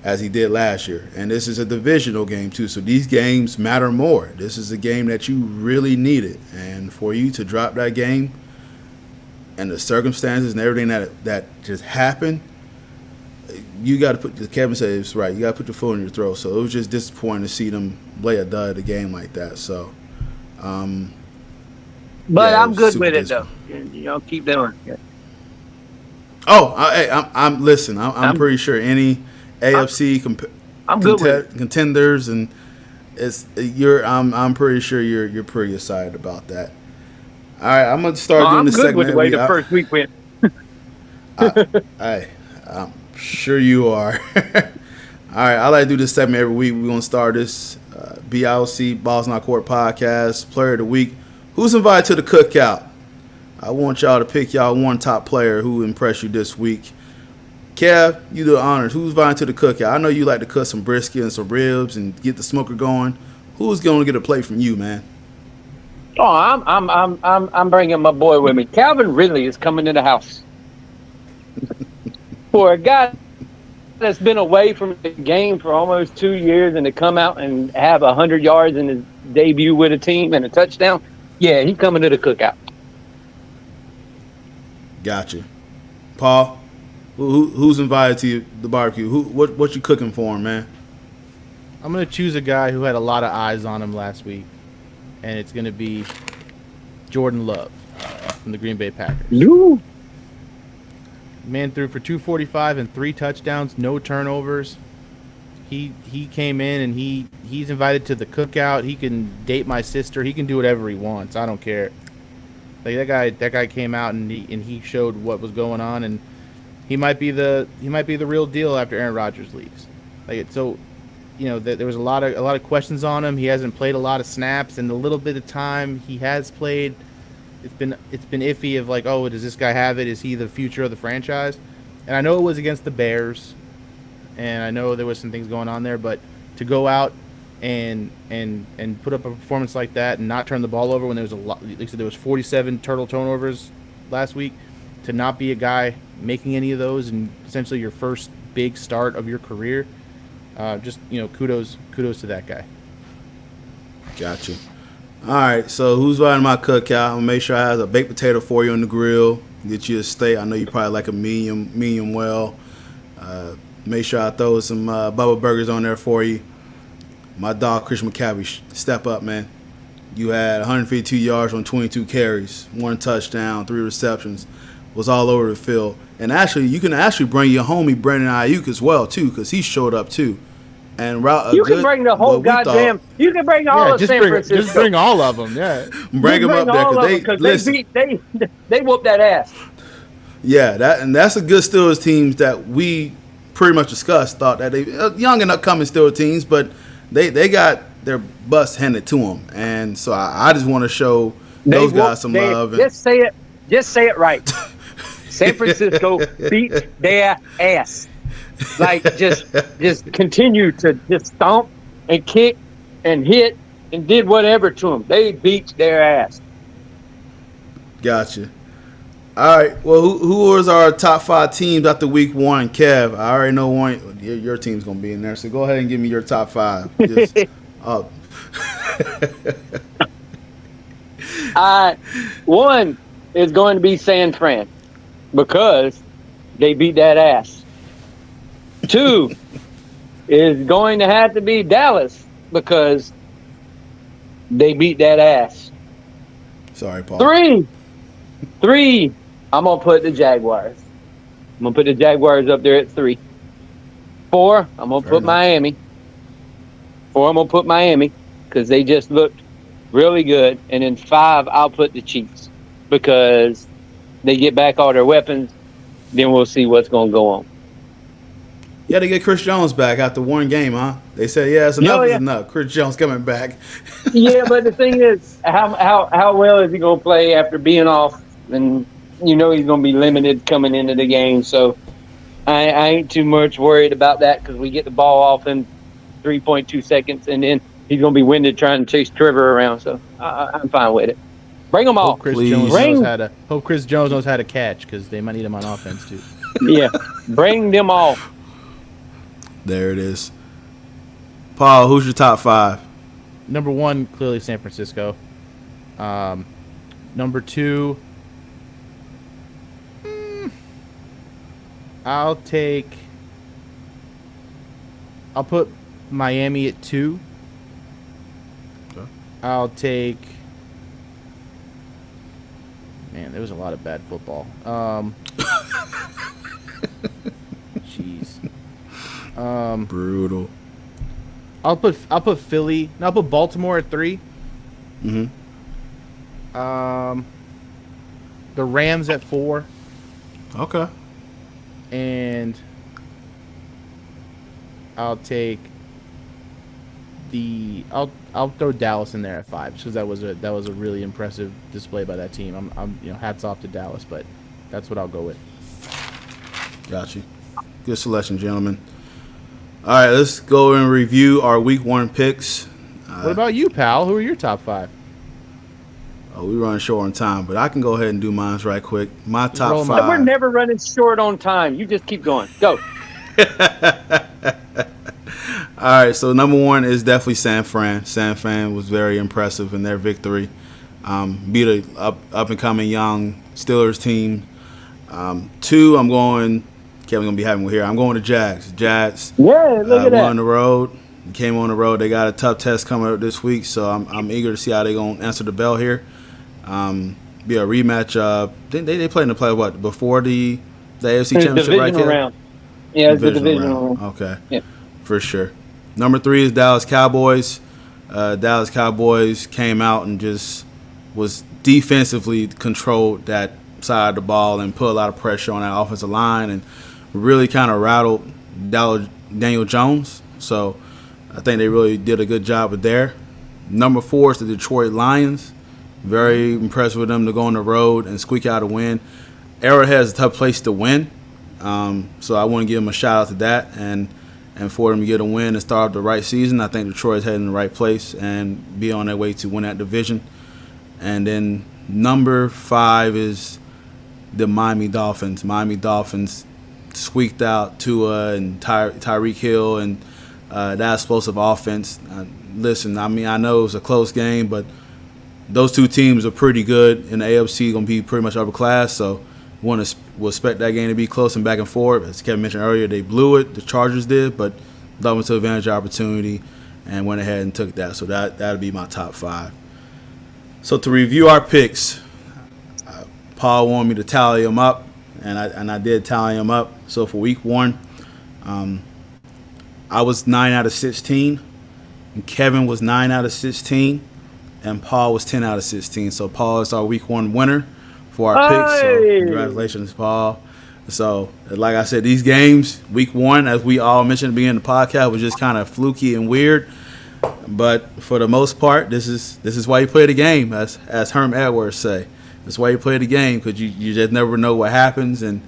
as he did last year. And this is a divisional game too, so these games matter more. This is a game that you really needed, and for you to drop that game and the circumstances and everything that just happened, you got to put, Kevin said it's right, you got to put your foot in your throat. So it was just disappointing to see them lay a dud at a game like that. So,
but yeah, I'm good with it though. You know, keep doing. Yeah.
I'm pretty sure any AFC contenders and I'm pretty sure you're pretty excited about that. All right, I'm gonna start doing this segment.
I'm good with the way the first week went.
I'm sure you are. All right, I like to do this segment every week. We're gonna start this BIOC Balls Not Court podcast Player of the Week. Who's invited to the cookout? I want y'all to pick y'all one top player who impressed you this week. Kev, you do the honors. Who's invited to the cookout? I know you like to cook some brisket and some ribs and get the smoker going. Who's gonna get a plate from you, man?
Oh, I'm bringing my boy with me. Calvin Ridley is coming to the house. For a guy that's been away from the game for almost 2 years and to come out and have 100 yards in his debut with a team and a touchdown, yeah, he's coming to the cookout.
Gotcha. Paul, who's invited to the barbecue? What you cooking for him, man?
I'm going to choose a guy who had a lot of eyes on him last week, and it's going to be Jordan Love from the Green Bay Packers.
Ooh.
Man threw for 245 and 3 touchdowns, no turnovers. He came in and he's invited to the cookout. He can date my sister. He can do whatever he wants. I don't care. Like that guy came out and he showed what was going on, and he might be the real deal after Aaron Rodgers leaves. Like so, you know, there was a lot of questions on him. He hasn't played a lot of snaps, and the little bit of time he has played, it's been iffy of like, oh, does this guy have it? Is he the future of the franchise? And I know it was against the Bears, and I know there was some things going on there, but to go out and put up a performance like that and not turn the ball over when there was there was 47 turnovers last week, to not be a guy making any of those and essentially your first big start of your career, just kudos to that guy.
Gotcha. All right, so who's riding my cookout? I'm gonna make sure I have a baked potato for you on the grill. Get you a steak. I know you probably like a medium well. Make sure I throw some Bubba Burgers on there for you. My dog Christian McCaffrey, step up, man. You had 152 yards on 22 carries, 1 touchdown, 3 receptions. Was all over the field. And actually, you can actually bring your homie Brandon Ayuk as well too, because he showed up too. And
you can bring the whole goddamn. You can bring all of San Francisco.
Just bring all of them. Yeah,
bring them up there because
they whooped that ass.
Yeah, that's a good Steelers teams that we pretty much discussed. Thought that they young and upcoming Steelers teams, but they got their butts handed to them, and so I just want to show those guys some love.
Just say it right. San Francisco beat their ass. Like just continue to just stomp and kick and hit and did whatever to them. They beat their ass.
Gotcha. All right. Well, who was our top 5 teams after week 1? Kev, I already know one. Your team's gonna be in there, so go ahead and give me your top 5. Just,
one is going to be San Fran because they beat that ass. 2 is going to have to be Dallas because they beat that ass.
Sorry, Paul.
3, I'm going to put the Jaguars. I'm going to put the Jaguars up there at 3. 4, I'm going to put Miami. 4, I'm going to put Miami because they just looked really good. And then 5, I'll put the Chiefs because they get back all their weapons. Then we'll see what's going to go on.
You had to get Chris Jones back after one game, huh? They said, it's enough is enough. Chris Jones coming back.
Yeah, but the thing is, how well is he going to play after being off? And he's going to be limited coming into the game. So I ain't too much worried about that because we get the ball off in 3.2 seconds, and then he's going to be winded trying to chase Trevor around. So I'm fine with it. Bring them all.
Hope Chris Jones knows how to catch because they might need him on offense too.
Yeah, bring them all.
There it is. Paul, who's your top 5?
Number 1, clearly San Francisco. Number 2, I'll put Miami at 2. Okay. I'll take. Man, there was a lot of bad football. Jeez.
Brutal.
I'll put Philly. No, I'll put Baltimore at 3.
Mm-hmm.
The Rams at 4.
Okay.
And I'll take I'll throw Dallas in there at 5 because that was a really impressive display by that team. I'm hats off to Dallas, but that's what I'll go with.
Got you. Good selection, gentlemen. All right, let's go and review our week 1 picks.
What about you, pal? Who are your top 5?
Oh, we run short on time, but I can go ahead and do mine right quick. My top 5.
We're never running short on time. You just keep going. Go.
All right, so number 1 is definitely San Fran. San Fran was very impressive in their victory. Beat a up-and-coming young Steelers team. 2, I'm going – Kevin's going to be having here. I'm going to Jags. Jags
look at that.
on the road. Came on the road. They got a tough test coming up this week, so I'm eager to see how they're going to answer the bell here. Be a rematch. They played in the play what before the AFC Championship, right?
Round. Yeah, it's the divisional round.
Okay,
yeah,
for sure. Number 3 is Dallas Cowboys. Dallas Cowboys came out and just was defensively controlled that side of the ball and put a lot of pressure on that offensive line and really kind of rattled Daniel Jones. So I think they really did a good job with there. Number 4 is the Detroit Lions. Very impressed with them to go on the road and squeak out a win. Arrowhead is a tough place to win, so I want to give them a shout out to that and for them to get a win and start off the right season. I think Detroit's heading in the right place and be on their way to win that division. And then number 5 is the Miami Dolphins. Miami Dolphins squeaked out Tua and Tyreek Hill and that explosive offense. Listen, I mean, I know it was a close game, but those two teams are pretty good, and the AFC going to be pretty much upper class, so we'll expect that game to be close and back and forth. As Kevin mentioned earlier, they blew it, the Chargers did, but Dolphins took advantage of the opportunity and went ahead and took that, so that'll be my top 5. So to review our picks, Paul wanted me to tally them up, and I did tally them up. So for week 1, I was 9 out of 16, and Kevin was 9 out of 16, and Paul was 10 out of 16. So Paul is our week 1 winner for our picks. So congratulations, Paul. So like I said, these games, week 1, as we all mentioned at the beginning of the podcast, was just kind of fluky and weird. But for the most part, this is why you play the game, as Herm Edwards say. That's why you play the game, because you just never know what happens and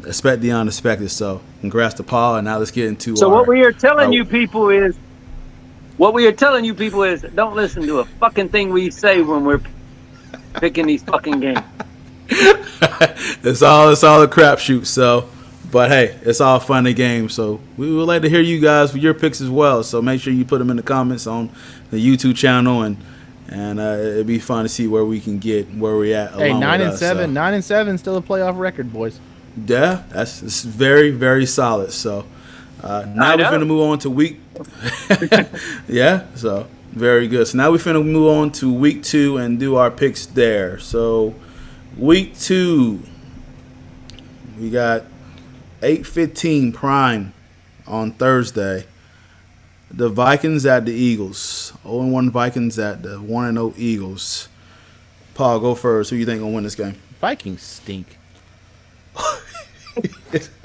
expect the unexpected. So congrats to Paul, and now let's get into
what we are telling you people is don't listen to a fucking thing we say when we're picking these fucking games.
It's all a crapshoot. So, but hey, it's all fun and games. So we would like to hear you guys for your picks as well. So make sure you put them in the comments on the YouTube channel, and it'd be fun to see where we can get where we're at.
Hey, 9-7, 9-7, still a playoff record, boys.
Yeah, it's very, very solid. So now we're finna move on to week. Yeah, so very good. So now we're finna move on to week 2 and do our picks there. So week 2, we got 8:15 prime on Thursday. The Vikings at the Eagles. 0-1 Vikings at the 1-0 Eagles. Paul, go first. Who you think gonna win this game?
Vikings stink.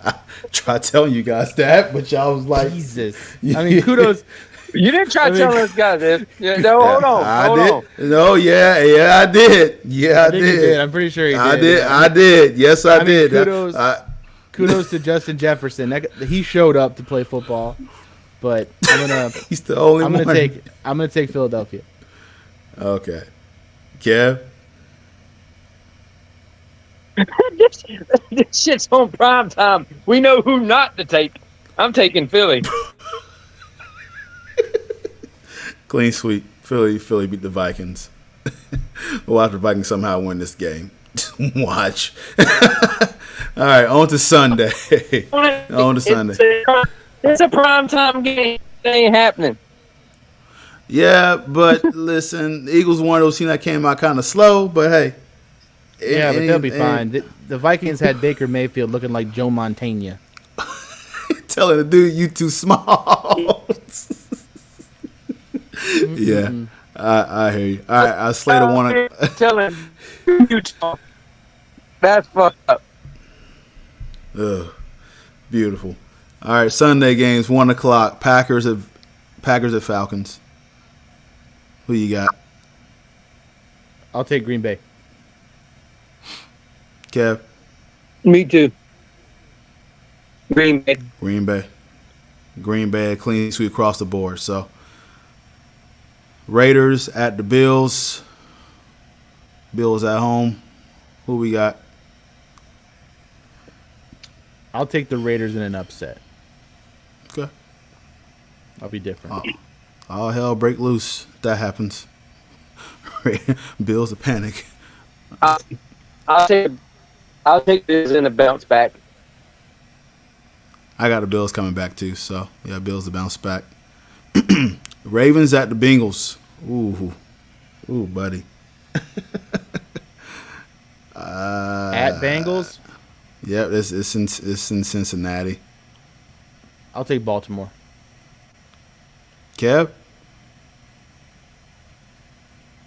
I tried telling you guys that, but y'all was like,
Jesus. I mean, kudos.
You didn't try telling us guys this. Hold on.
No, I did. Yeah, I
did. You did. I'm pretty sure he did.
I did. Yes, I did.
Kudos to Justin Jefferson. He showed up to play football, but
he's the only one.
I'm gonna take Philadelphia.
Okay, Kev.
This shit's on prime time. We know who not to take. I'm taking Philly.
Clean sweep. Philly beat the Vikings. We'll watch the Vikings somehow win this game. Watch. All right, on to Sunday.
It's a prime time game. It ain't happening.
Yeah, but listen, the Eagles one of those teams that came out kind of slow, but hey.
But they'll be fine. The Vikings had Baker Mayfield looking like Joe Montana.
Telling the dude, you too small. Yeah, I hear you. All right, I slate a one.
Telling you talk. That's fucked up.
Ugh, beautiful. All right, Sunday games, 1:00. Packers at Falcons. Who you got?
I'll take Green Bay.
Kev?
Me too. Green Bay.
Green Bay, clean sweep across the board. So, Raiders at the Bills. Bills at home. Who we got?
I'll take the Raiders in an upset.
Okay.
I'll be different.
All hell break loose if that happens. Bills a panic.
I'll take this in a bounce back.
I got the Bills coming back too, so yeah, Bills to bounce back. Ravens at the Bengals. Ooh, buddy.
At Bengals?
Yeah, it's in Cincinnati.
I'll take Baltimore.
Kev?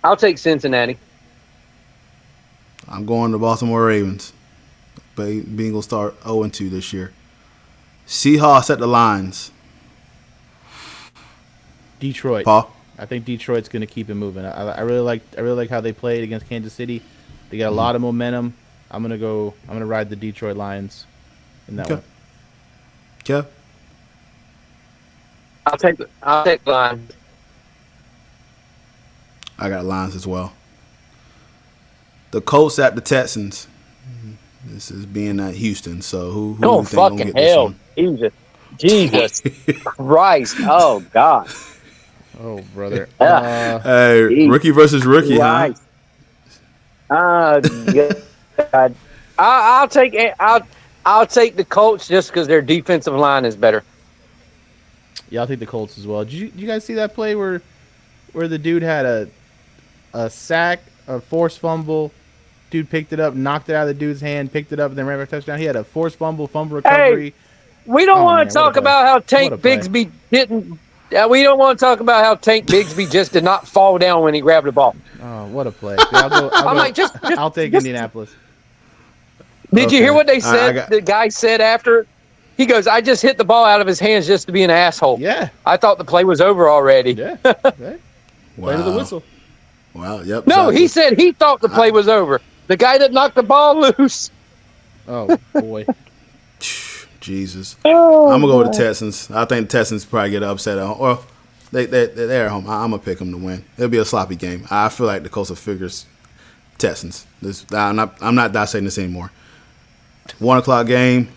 I'll take Cincinnati.
I'm going to Baltimore Ravens. Bengals start 0-2 this year. Seahawks at the Lions.
Detroit.
Paul?
I think Detroit's going to keep it moving. I really like how they played against Kansas City. They got a lot of momentum. I'm gonna ride the Detroit Lions in that one.
Kev?
I'll take Lions.
I got Lions as well. The Colts at the Texans. This is being at Houston. So who
Oh,
do you think gonna
fucking
get this
hell.
one?
Jesus Christ. Oh, God.
Oh, brother.
Hey, rookie versus rookie, huh?
God. I'll take the Colts just because their defensive line is better.
Yeah, I'll take the Colts as well. Did you guys see that play where the dude had a sack, a forced fumble? Dude picked it up, knocked it out of the dude's hand, picked it up, and then ran for a touchdown. He had a forced fumble recovery.
Hey, we don't want to talk about how Tank Bigsby didn't. We don't want to talk about how Tank Bigsby just did not fall down when he grabbed the ball.
Oh, what a play! I'll take Indianapolis.
Did you hear what they said? The guy said after. He goes, "I just hit the ball out of his hands just to be an asshole."
Yeah.
I thought the play was over already.
Yeah. Right.
Wow.
Play to the whistle.
Wow. Yep.
No,
exactly.
he said he thought the play was over. The guy that knocked the ball loose.
Oh boy.
Jesus. I'm gonna go with the Texans. I think the Texans probably get upset at home. Well, they're at home. I'm gonna pick them to win. It'll be a sloppy game. I feel like the Colts will figures Texans. I'm not dissecting this anymore. 1:00 game.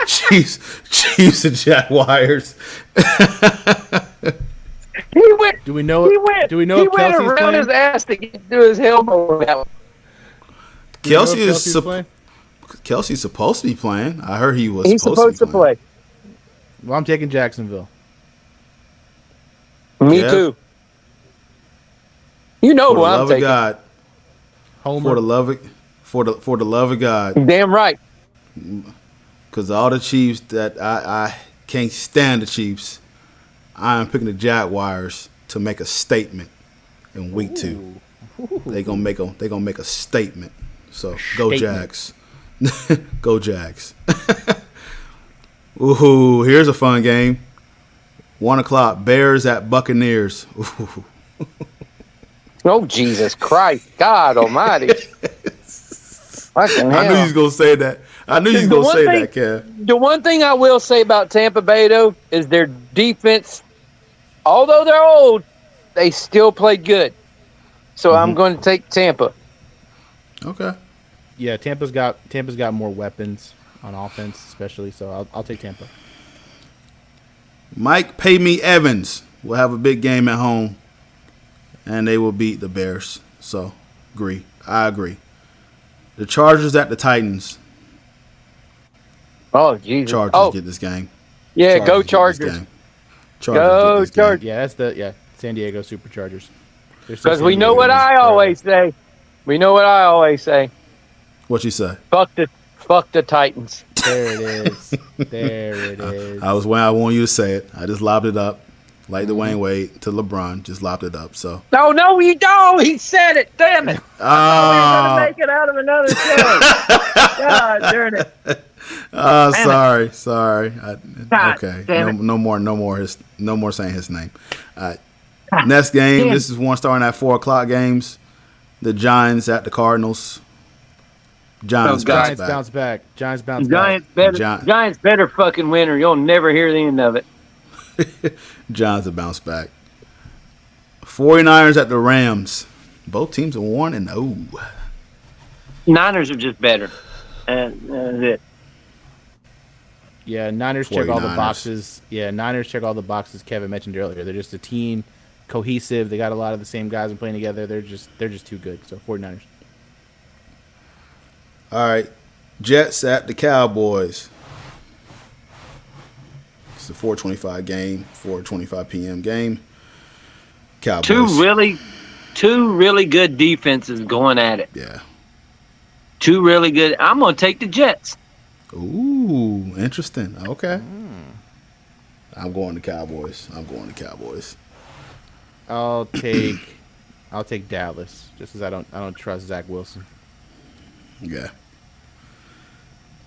Chiefs and Jaguars.
He went.
Do we know?
He went.
Do we know
He
if
went
Kelsey's
around
playing?
his ass to get through his elbow.
Kelsey is
Kelsey's playing?
Kelsey's supposed to be playing. I heard he was.
He's supposed to play.
Well, I'm taking Jacksonville.
Me
Yeah.
too. You know
For the
who I'm
love of
taking.
God.
Homer.
For the love of God.
Damn right.
Because all the Chiefs that I can't stand the Chiefs. I am picking the Jaguars to make a statement in week 2. They're gonna make a statement. So go Jags. Go Jags. Ooh, here's a fun game. 1:00, Bears at Buccaneers. Ooh.
Oh, Jesus Christ. God almighty. Fucking hell.
I knew you was gonna say that. Kev.
The one thing I will say about Tampa Bay, though, is their defense, although they're old, they still play good. So I'm going to take Tampa.
Okay.
Yeah, Tampa's got more weapons on offense, especially. So I'll take Tampa.
Mike Pay Me Evans will have a big game at home, and they will beat the Bears. So, I agree. The Chargers at the Titans.
Oh, Jesus.
Chargers get this game.
Yeah, go Chargers. Go Chargers.
Yeah, that's San Diego Superchargers.
Because we know what I always say.
What you say?
Fuck the Titans.
There it is.
I want you to say it. I just lobbed it up. Like Dwayne Wade to LeBron. Just lobbed it up. So.
No, you don't. He said it. Damn it. We're going to make it out of another show. God darn it.
Sorry. Okay. No more saying his name. Next game. This is one starting at 4:00 games. The Giants at the Cardinals. Giants bounce back.
Giants
better fucking win or you'll never hear the end of it.
Giants will bounce back. 49ers at the Rams. Both teams are 1-0.
Niners are just better. That's it.
Yeah, Niners check all the boxes. Yeah, Niners check all the boxes Kevin mentioned earlier. They're just a team, cohesive. They got a lot of the same guys and playing together. They're just too good. So 49ers.
All right. Jets at the Cowboys. It's a 4:25 game, 4:25 p.m. game. Cowboys.
Two really good defenses going at it.
Yeah.
Two really good. I'm going to take the Jets.
Ooh, interesting. Okay. I'm going to Cowboys.
I'll take Dallas just because I don't trust Zach Wilson.
Yeah.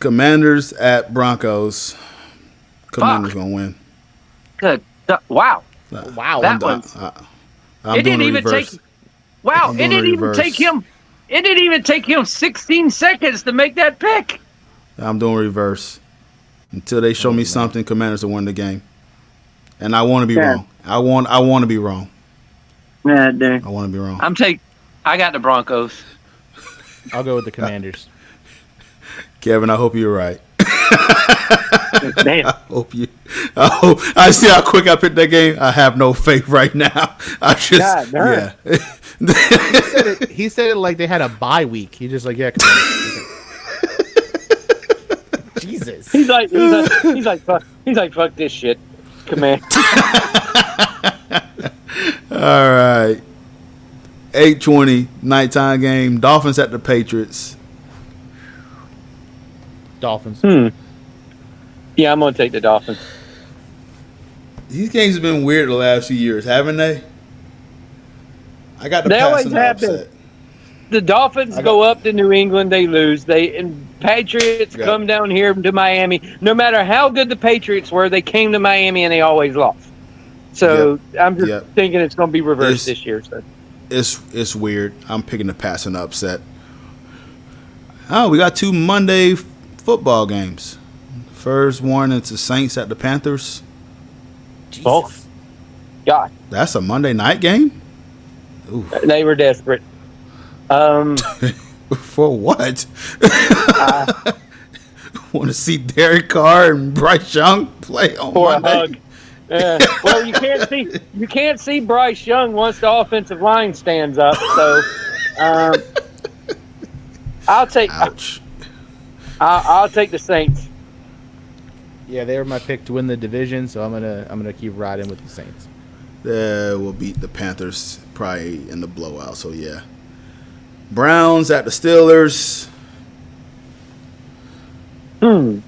Commanders at Broncos. Commanders gonna win.
Good. Wow.
Wow.
That one.
I'm doing the reverse.
It didn't even take him 16 seconds to make that pick.
I'm doing reverse. Until they show me something, Commanders will win the game. And I want to be wrong. I want to be wrong.
Nah, dude.
I want to be wrong.
I got the Broncos.
I'll go with the Commanders.
Kevin, I hope you're right.
Damn.
I see how quick I picked that game. I have no faith right now.
God darn.
He said it like they had a bye week. He just like, yeah, Commanders. Jesus.
He's like, fuck this shit. Command.
All right. 8:20 nighttime game. Dolphins at the Patriots.
Dolphins.
Yeah, I'm gonna take the Dolphins.
These games have been weird the last few years, haven't they? I got the
They
pass
always
and the
have
upset.
The Dolphins go up to New England, they lose. And Patriots come down here to Miami. No matter how good the Patriots were, they came to Miami and they always lost. So I'm just thinking it's going to be reversed this year. So
it's weird. I'm picking the pass and the upset. Oh, we got 2 Monday football games. First one, it's the Saints at the Panthers.
Jesus. God.
That's a Monday night game? Ooh.
They were desperate.
For what? Want to see Derek Carr and Bryce Young play on
for
Monday?
A hug. Well, you can't see Bryce Young once the offensive line stands up. So, I'll take.
Ouch.
I'll take the Saints.
Yeah, they were my pick to win the division, so I'm gonna keep riding with the Saints.
We'll beat the Panthers probably in the blowout. So yeah. Browns at the Steelers. Are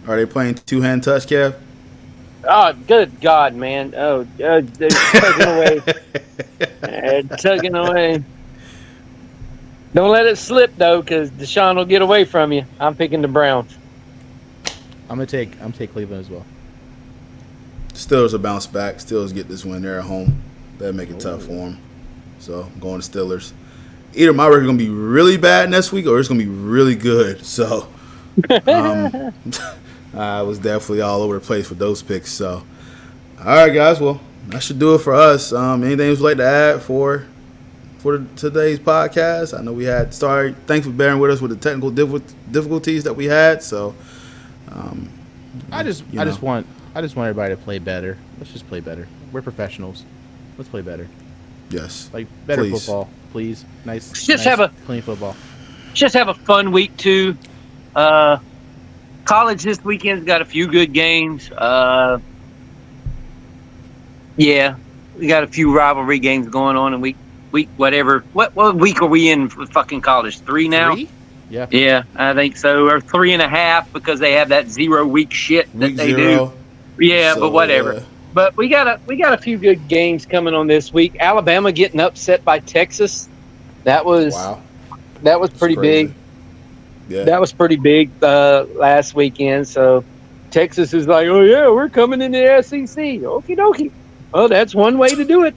they playing 2-hand touch, Kev?
Oh, good God, man! Oh, they're tugging away. They're tugging away. Don't let it slip though, because Deshaun will get away from you. I'm picking the Browns.
I'm take Cleveland as well.
Steelers will bounce back. Steelers get this win. They're at home. That'll make it tough for them. So I'm going to Steelers. Either my record is going to be really bad next week or it's going to be really good. So I was definitely all over the place with those picks. So, all right, guys. Well, that should do it for us. Anything you'd like to add for today's podcast? I know we had thanks for bearing with us with the technical difficulties that we had. So,
I just want everybody to play better. Let's just play better. We're professionals. Let's play better.
Yes.
Like better
Please.
football, please. Nice. Clean football.
Just have a fun week too. College this weekend's got a few good games. Yeah, we got a few rivalry games going on in week whatever. What week are we in for fucking college? 3 now?
3? Yeah.
Yeah, I think so. Or 3.5 because they have that 0 week shit that
Week
they
0.
do. Yeah, but whatever. But we got a few good games coming on this week. Alabama getting upset by Texas. That was pretty big.
Yeah.
That was pretty big last weekend. So Texas is like, oh yeah, we're coming into the SEC. Okie dokie. Well, that's one way to do it.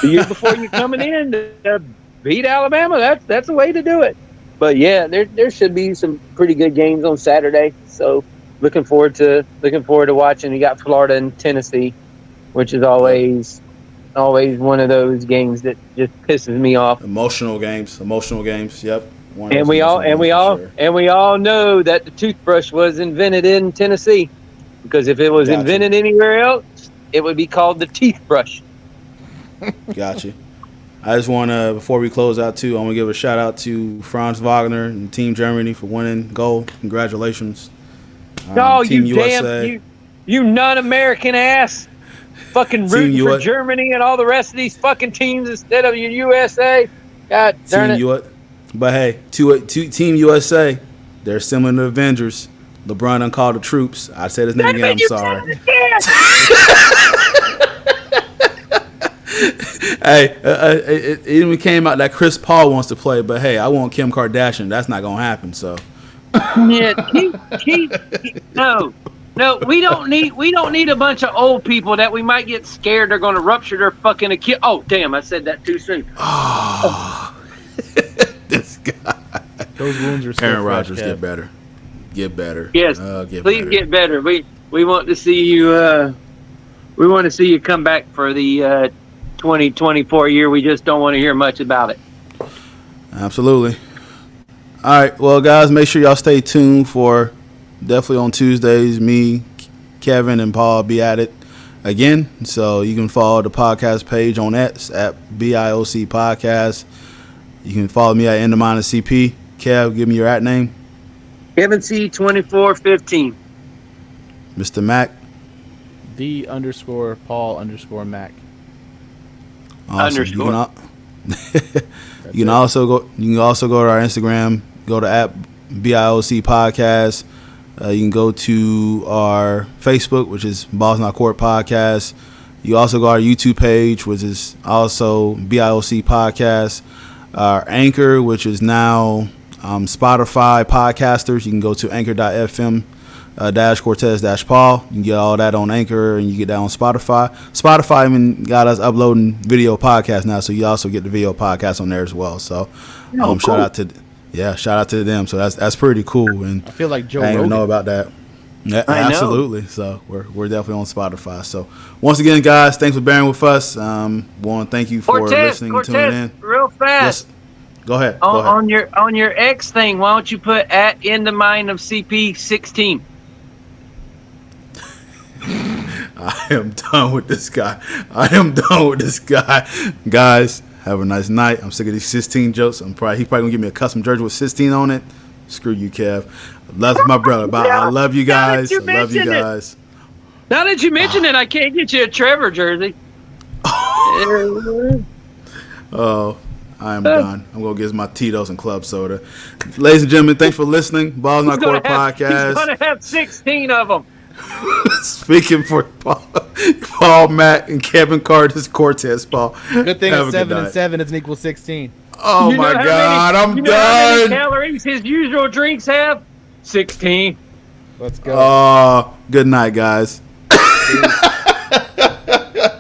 The year before you're coming in to beat Alabama, that's a way to do it. But yeah, there should be some pretty good games on Saturday. So looking forward to watching. You got Florida and Tennessee, which is always one of those games that just pisses me off.
Emotional games. Yep.
And we all know that the toothbrush was invented in Tennessee, because if it was invented anywhere else, it would be called the teeth brush.
Gotcha. I just want to, before we close out too, I want to give a shout out to Franz Wagner and Team Germany for winning gold. Congratulations. Team USA.
You non-American ass. Fucking rooting for Germany and all the rest of these fucking teams instead of your USA. God darn it.
But hey, Team USA, they're similar to Avengers. LeBron uncalled the troops. I said his name again. I'm sorry. Hey, it even came out that Chris Paul wants to play, but hey, I want Kim Kardashian. That's not gonna happen. So.
Yeah, no, we don't need a bunch of old people that we might get scared they're going to rupture their fucking Achilles. Oh, damn! I said that too soon.
Oh, this guy.
Those wounds are still
Aaron
fresh,
Rodgers,
Kev.
get better.
Yes, please get better. We want to see you. We want to see you come back for the 2024 year. We just don't want to hear much about it.
Absolutely. All right, well, guys, make sure y'all stay tuned for definitely on Tuesdays. Me, Kevin, and Paul be at it again. So you can follow the podcast page on X at BIOC Podcast. You can follow me at _CP. Kev, give me your @ name.
Kevin C2415.
Mr. Mac.
_Paul_Mac.
Awesome.
Underscore.
You can also go to our Instagram. Go to @BIOC Podcast. You can go to our Facebook, which is Balls Not Court Podcast. You also go to our YouTube page, which is also BIOC Podcast. Our Anchor, which is now Spotify podcasters. You can go to anchor.fm _Cortez-Paul. You can get all that on Anchor, and you get that on Spotify. Spotify even got us uploading video podcasts now, so you also get the video podcast on there as well. So
cool.
shout out to them. So that's pretty cool. And
I feel like Joe
I didn't even
Rogan.
know about that. Yeah,
I know.
absolutely. So we're definitely on Spotify. So once again, guys, thanks for bearing with us. Want to thank you for listening and tuning in.
Real fast.
Yes. Go ahead.
On your X thing, why don't you put @InTheMindOfCP16?
I am done with this guy. Guys, have a nice night. I'm sick of these 16 jokes. He probably gonna give me a custom jersey with 16 on it. Screw you, Kev. Love my brother. Bye. I love you guys. I love you guys.
Now that you mention it, I can't get you a Trevor jersey.
Oh, I am done. I'm going to get my Tito's and club soda. Ladies and gentlemen, thanks for listening. Balls Not Court Podcast.
He's going to have 16 of them.
Speaking for Paul, Matt, and Kevin Cortez, Paul.
Good thing
Have
it's
a good
7 and
night.
7 is equal 16.
Oh,
You know
my
how
God.
many-
I'm
you know how many
done.
calories his usual drinks have? 16.
Let's go.
Oh, good night, guys.